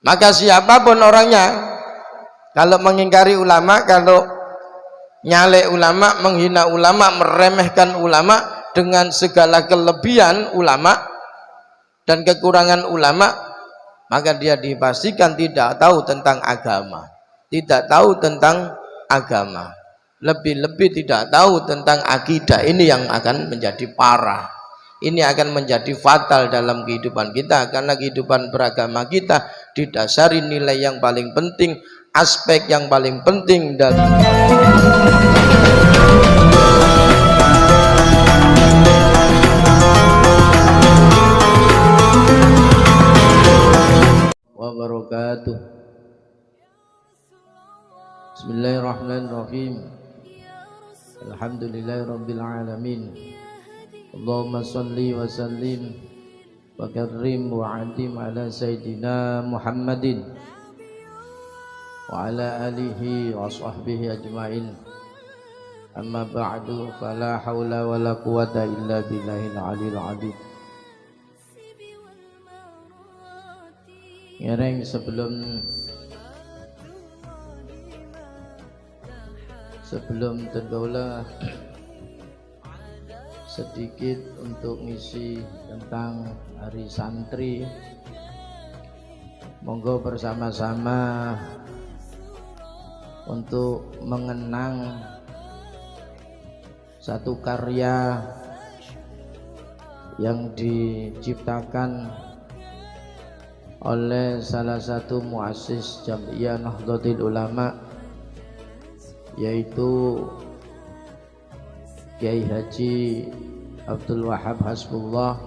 Maka siapapun orangnya, kalau mengingkari ulama, kalau nyalek ulama, menghina ulama, meremehkan ulama dengan segala kelebihan ulama dan kekurangan ulama, maka dia dipastikan tidak tahu tentang agama, tidak tahu tentang agama, lebih-lebih tidak tahu tentang akidah. Ini yang akan menjadi parah, ini akan menjadi fatal dalam kehidupan kita, karena kehidupan beragama kita didasari nilai yang paling penting, aspek yang paling penting dan wabarakatuh. Bismillahirrahmanirrahim. Alhamdulillahirabbil alamin. Allahumma shalli wa sallim wa karrim wa adim ala sayyidina Muhammadin wa ala alihi wa sahbihi ajmain. Amma ba'du, fala hawla wa la quwata illa billahil aliyil azim. Ngereng sebelum tergaulah sedikit untuk ngisi tentang hari santri. Monggo bersama-sama untuk mengenang satu karya yang diciptakan oleh salah satu muassis Jam'iyah Nahdlatul Ulama, yaitu Kiai Haji Abdul Wahab Hasbullah.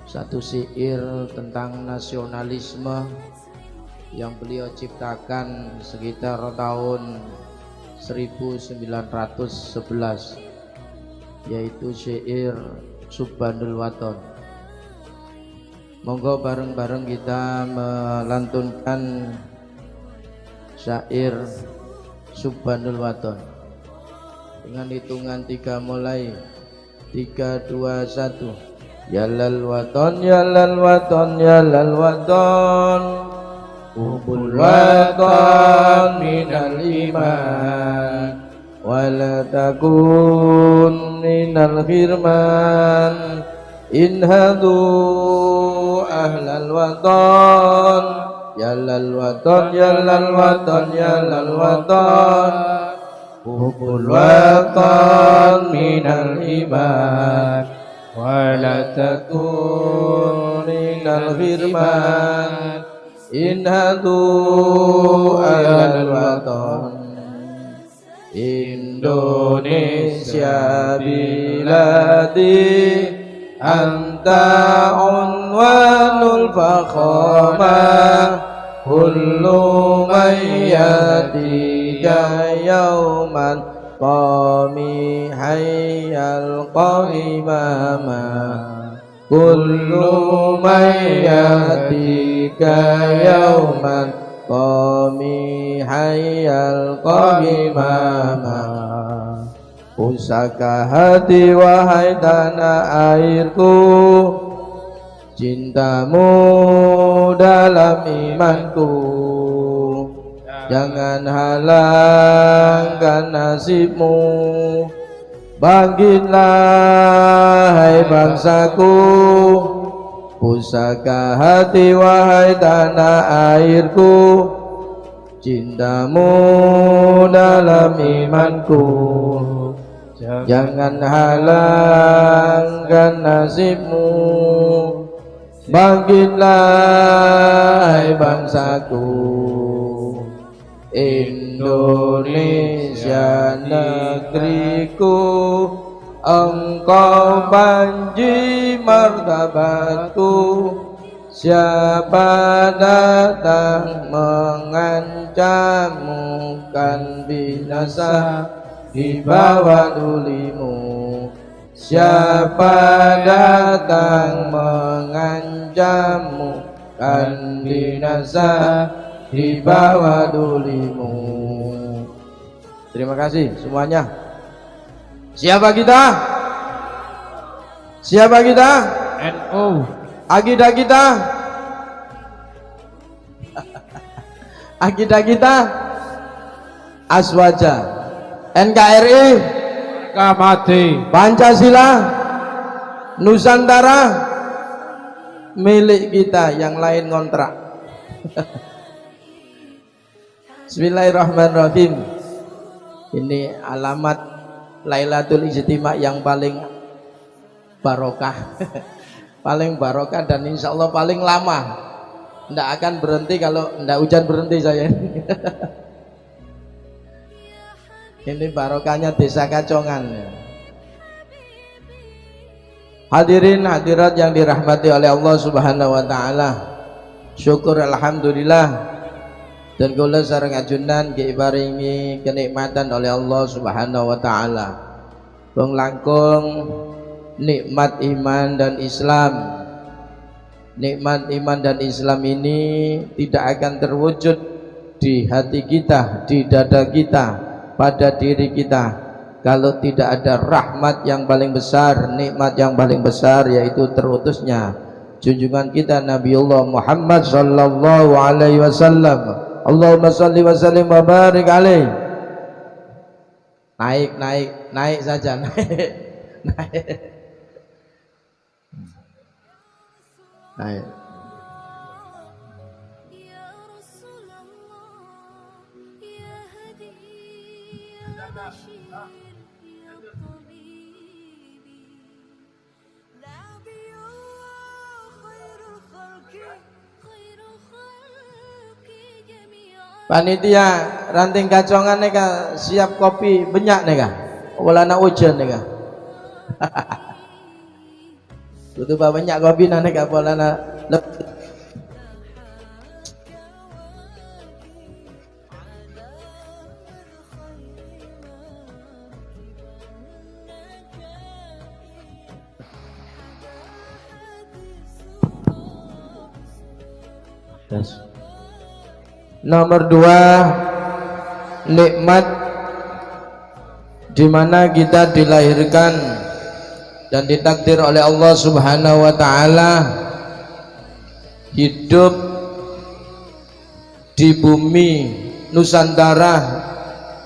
Satu syair tentang nasionalisme yang beliau ciptakan sekitar tahun 1911, yaitu syair Subhanul Waton. Monggo bareng-bareng kita melantunkan syair Subhanul Waton dengan hitungan 3 mulai. 3, 2, 1. Yalal waton, yalal waton, yalal waton, hubul waton minal iman, wala takun minal khirman, inhadu ahlal waton, yalal waton, yalal waton, yalal waton, hubul waton minal iman, wala takun minal khirman, inhadu ahlal waton. Indonesia biladi anta unwanul fakhamah, kullu mayyatika yauman qami hayyal qawimama, kullu mayyatika yauman qami hayyal qawimama. Pusaka hati wahai tanah airku, cintamu dalam imanku, jangan halangkan nasibmu. Bangkitlah hai bangsaku, pusaka hati wahai tanah airku, cintamu dalam imanku, jangan halangkan nasibmu. Bangkitlah hai bangsaku, Indonesia negeriku, engkau panji martabatku. Siapa datang mengancammu kan binasa di bawah dulimu. Siapa datang mengancammu kan binasa di bawah dulimu. Terima kasih semuanya. Siapa kita? Siapa kita? NU. Akidah kita Akidah kita Aswaja, NKRI mati, Pancasila Nusantara milik kita, yang lain ngontrak. Bismillahirrahmanirrahim. Ini alamat Lailatul Ijtima yang paling barokah. Paling barokah dan insya Allah paling lama. Tidak akan berhenti kalau tidak hujan berhenti saya. Ini barokahnya Desa Kacongan. Hadirin hadirat yang dirahmati oleh Allah Subhanahu wa taala. Syukur alhamdulillah dan kula sareng ajunan diparingi kenikmatan oleh Allah Subhanahu wa taala. Wong langkung nikmat iman dan Islam. Nikmat iman dan Islam ini tidak akan terwujud di hati kita, di dada kita, pada diri kita kalau tidak ada rahmat yang paling besar, nikmat yang paling besar, yaitu terutusnya junjungan kita Nabiullah Muhammad sallallahu alaihi wasallam. Allahumma shalli wa sallim wa barik alaih. Naik saja, naik. Panitia ranting Kacongan neka siap kopi banyak neka, walana hujan neka. Tutup banyak kopi neka walana. Nomor 2, nikmat di mana kita dilahirkan dan ditakdir oleh Allah Subhanahu wa taala hidup di bumi Nusantara,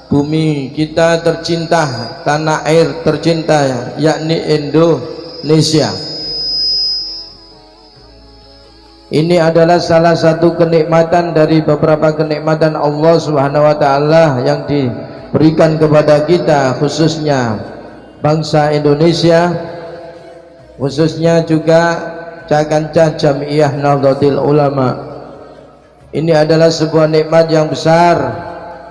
bumi kita tercinta, tanah air tercinta, yakni Indonesia. Ini adalah salah satu kenikmatan dari beberapa kenikmatan Allah Subhanahu wa taala yang diberikan kepada kita, khususnya bangsa Indonesia, khususnya juga Cakancah Jamiah Nahdlatul Ulama. Ini adalah sebuah nikmat yang besar,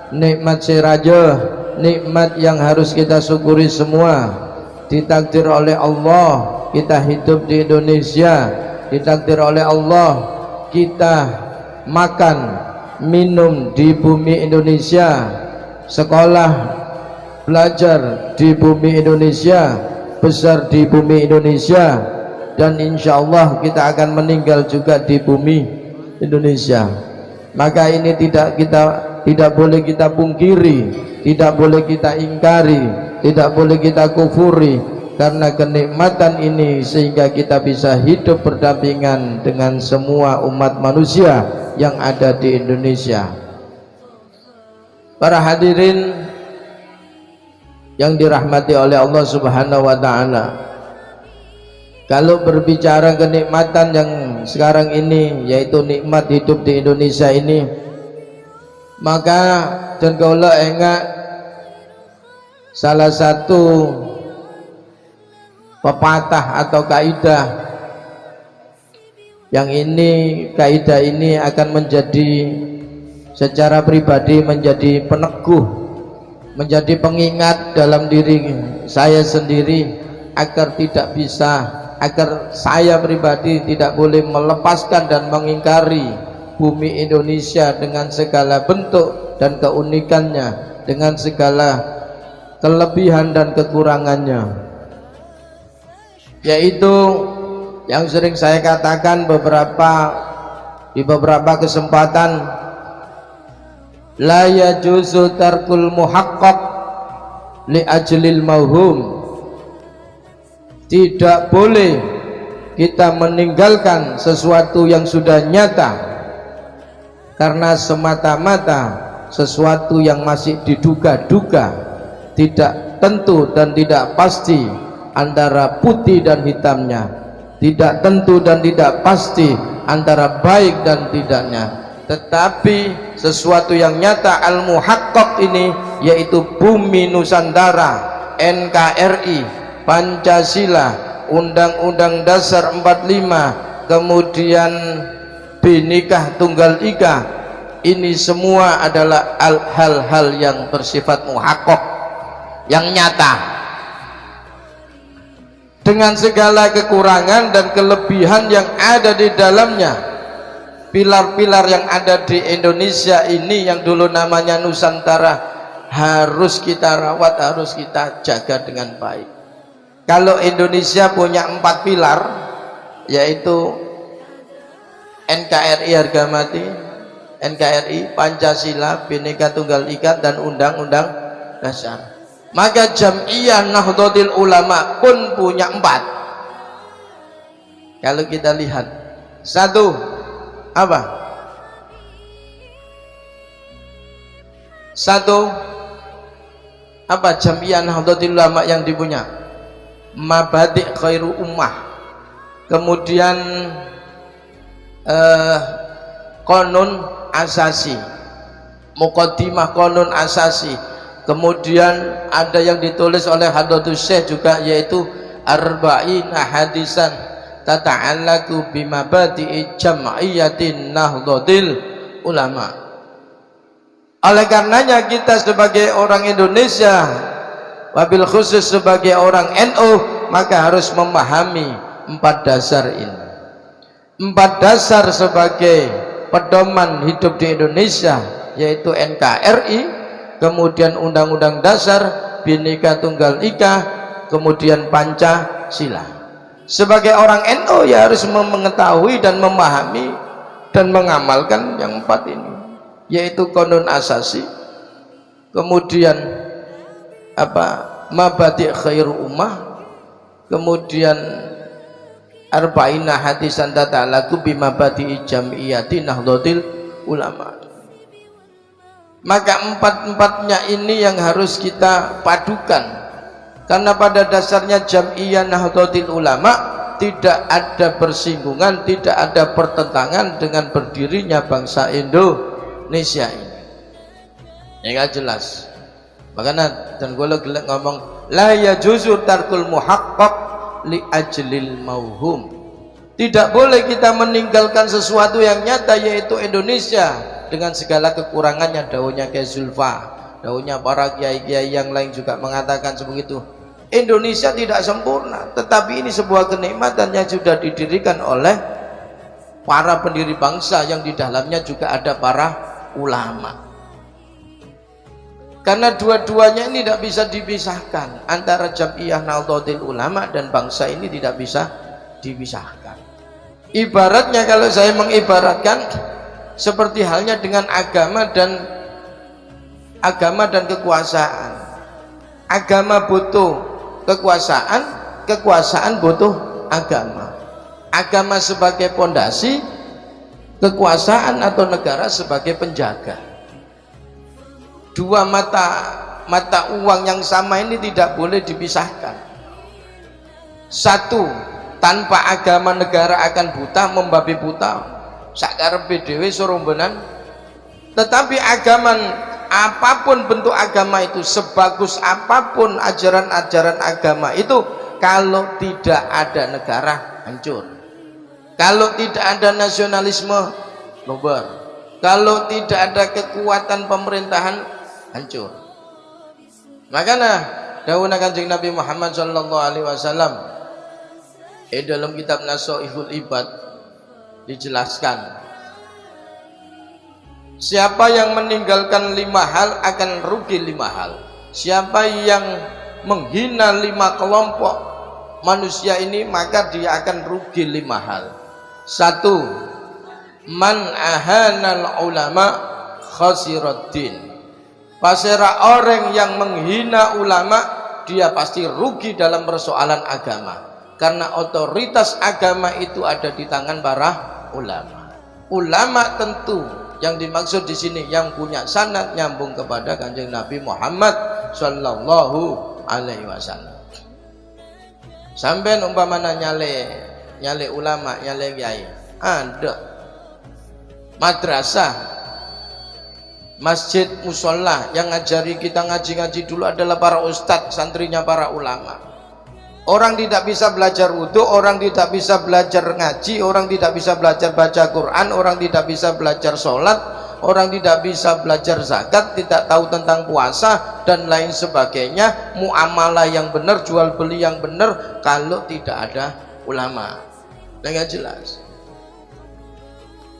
nikmat seraja, nikmat yang harus kita syukuri semua. Ditakdir oleh Allah kita hidup di Indonesia, ditakdir oleh Allah kita makan minum di bumi Indonesia, sekolah belajar di bumi Indonesia, besar di bumi Indonesia, dan insya Allah kita akan meninggal juga di bumi Indonesia. Maka ini tidak boleh kita pungkiri, tidak boleh kita ingkari, tidak boleh kita kufuri, karena kenikmatan ini sehingga kita bisa hidup berdampingan dengan semua umat manusia yang ada di Indonesia. Para hadirin yang dirahmati oleh Allah Subhanahu wa taala, kalau berbicara kenikmatan yang sekarang ini, yaitu nikmat hidup di Indonesia ini, maka dan kalau ingat salah satu pepatah atau kaidah yang kaidah ini akan menjadi secara pribadi menjadi peneguh, menjadi pengingat dalam diri saya sendiri agar saya pribadi tidak boleh melepaskan dan mengingkari bumi Indonesia dengan segala bentuk dan keunikannya, dengan segala kelebihan dan kekurangannya, yaitu yang sering saya katakan di beberapa kesempatan, la yajuzu tarkul muhaqqaq li ajlil mauhum. Tidak boleh kita meninggalkan sesuatu yang sudah nyata karena semata-mata sesuatu yang masih diduga-duga, tidak tentu dan tidak pasti antara putih dan hitamnya, tidak tentu dan tidak pasti antara baik dan tidaknya, tetapi sesuatu yang nyata al-muhaqqaq ini yaitu bumi Nusantara, NKRI, Pancasila, Undang-Undang Dasar 45, kemudian Bhinneka Tunggal Ika, ini semua adalah hal-hal yang bersifat muhaqqaq, yang nyata dengan segala kekurangan dan kelebihan yang ada di dalamnya. Pilar-pilar yang ada di Indonesia ini yang dulu namanya Nusantara harus kita rawat, harus kita jaga dengan baik. Kalau Indonesia punya 4 pilar, yaitu NKRI harga mati, NKRI, Pancasila, Bhinneka Tunggal Ika, dan Undang-Undang Dasar, maka Jam'iyah Nahdlatul Ulama pun punya 4. Kalau kita lihat, satu apa? Satu apa Jam'iyah Nahdlatul Ulama yang dipunya? Mabadi' khairu ummah, kemudian konun asasi, muqaddimah konun asasi, kemudian ada yang ditulis oleh Hadratus Syekh juga, yaitu arba'ina hadisan tata'allaqu bimabadi'i jam'iyyatin Nahdlatul Ulama. Oleh karenanya kita sebagai orang Indonesia, wabil khusus sebagai orang NU, maka harus memahami 4 dasar ini. 4 dasar sebagai pedoman hidup di Indonesia, yaitu NKRI, kemudian Undang-Undang Dasar, Bhinneka Tunggal Ika, kemudian Pancasila. Sebagai orang NU ya harus mengetahui dan memahami dan mengamalkan yang 4 ini, yaitu konun asasi, kemudian mabadi' khairu ummah, kemudian arba'ina hadisan tata'allaqu bimabadi'i jam'iyyati Nahdlatul Ulama. Maka 4-4-nya ini yang harus kita padukan, karena pada dasarnya Jam'iyah Nahdlatul Ulama tidak ada bersinggungan, tidak ada pertentangan dengan berdirinya bangsa Indonesia ini. Ya gak jelas. Makanya dan gue ngomong la yajuzu tarkul muhaqqaq li ajlil mauhum. Tidak boleh kita meninggalkan sesuatu yang nyata, yaitu Indonesia dengan segala kekurangannya. Daunnya Kiai Zulfa, daunnya para kiai-kiai yang lain juga mengatakan sebegitu. Indonesia tidak sempurna, tetapi ini sebuah kenikmatan yang sudah didirikan oleh para pendiri bangsa yang di dalamnya juga ada para ulama. Karena dua-duanya ini tidak bisa dipisahkan, antara Jam'iyah Nahdlatul Ulama dan bangsa ini tidak bisa dipisahkan. Ibaratnya, kalau saya mengibaratkan, seperti halnya dengan agama dan kekuasaan. Agama butuh kekuasaan, kekuasaan butuh agama. Agama sebagai pondasi, kekuasaan atau negara sebagai penjaga. Dua mata uang yang sama ini tidak boleh dipisahkan. Satu, tanpa agama negara akan buta, membabi buta, sakarepe dhewe sorombenan. Tetapi agama, apapun bentuk agama itu, sebagus apapun ajaran-ajaran agama itu, kalau tidak ada negara, hancur. Kalau tidak ada nasionalisme, bubar. Kalau tidak ada kekuatan pemerintahan, hancur. Makanya dawuh Kanjeng Nabi Muhammad sallallahu alaihi wasallam dalam kitab Nasaihul Ibad dijelaskan, siapa yang meninggalkan 5 hal akan rugi 5 hal. Siapa yang menghina 5 kelompok manusia ini, maka dia akan rugi 5 hal. 1, man ahanal ulama khasiraddin. Pasera orang yang menghina ulama, dia pasti rugi dalam persoalan agama, karena otoritas agama itu ada di tangan para ulama. Ulama tentu Yang dimaksud di sini yang punya sanad nyambung kepada Kanjeng Nabi Muhammad sallallahu alaihi wasallam. Sampai umpamana nyale ulama, nyale kiai, ada madrasah, masjid, musola yang ngajari kita ngaji-ngaji dulu adalah para ustadz, santrinya para ulama. Orang tidak bisa belajar wudhu, orang tidak bisa belajar ngaji, orang tidak bisa belajar baca Quran, orang tidak bisa belajar sholat, orang tidak bisa belajar zakat, tidak tahu tentang puasa dan lain sebagainya, muamalah yang benar, jual beli yang benar kalau tidak ada ulama. Dengan jelas.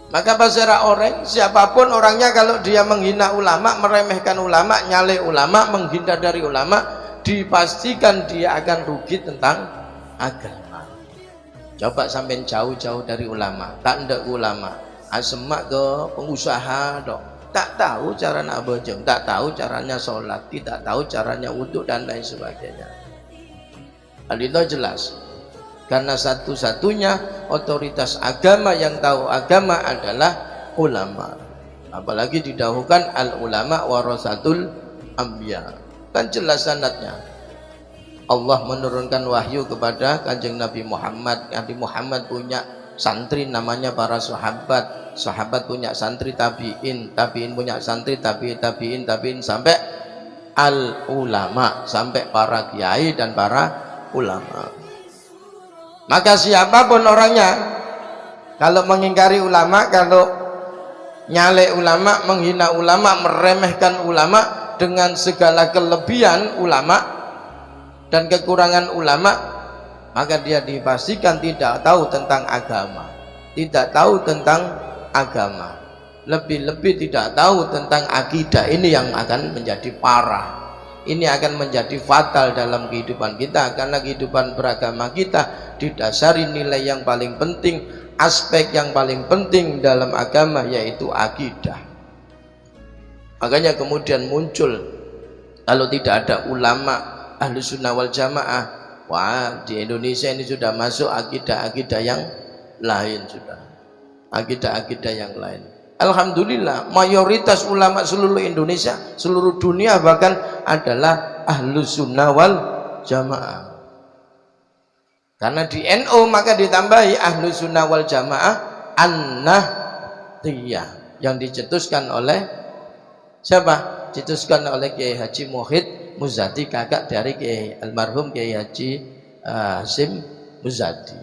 Maka pasara orang, siapapun orangnya kalau dia menghina ulama, meremehkan ulama, nyale ulama, menghindar dari ulama, dipastikan dia akan rugi tentang agama. Coba sampai jauh-jauh dari ulama, tak ndak ulama, asemak ke pengusaha dok, tak tahu cara nak bojong, tak tahu caranya sholat, tidak tahu caranya wudhu dan lain sebagainya. Hal itu jelas, karena satu-satunya otoritas agama yang tahu agama adalah ulama. Apalagi didahulukan al ulama warasatul anbiya. Kan jelas sanadnya. Allah menurunkan wahyu kepada Kanjeng Nabi Muhammad. Nabi Muhammad punya santri namanya para sahabat. Sahabat punya santri tabi'in. Tabi'in punya santri tabi'in sampai al ulama, sampai para kiai dan para ulama. Maka siapapun orangnya kalau mengingkari ulama, kalau nyale ulama, menghina ulama, meremehkan ulama dengan segala kelebihan ulama dan kekurangan ulama, maka dia dipastikan tidak tahu tentang agama, tidak tahu tentang agama, lebih-lebih tidak tahu tentang akidah. Ini yang akan menjadi parah, ini akan menjadi fatal dalam kehidupan kita, karena kehidupan beragama kita didasari nilai yang paling penting, aspek yang paling penting dalam agama, yaitu akidah. Makanya kemudian muncul, kalau tidak ada ulama Ahlus Sunnah wal Jamaah, wah di Indonesia ini sudah masuk akidah-akidah yang lain, sudah akidah-akidah yang lain. Alhamdulillah mayoritas ulama seluruh Indonesia, seluruh dunia bahkan adalah Ahlus Sunnah wal Jamaah. Karena di NU maka ditambahi Ahlus Sunnah wal Jamaah An-Nahdiyah yang dicetuskan oleh siapa? Dicetuskan oleh Kiai Haji Muhyiddin Muzadi, kakak dari Kiai almarhum Kiai Haji Hasyim Muzadi.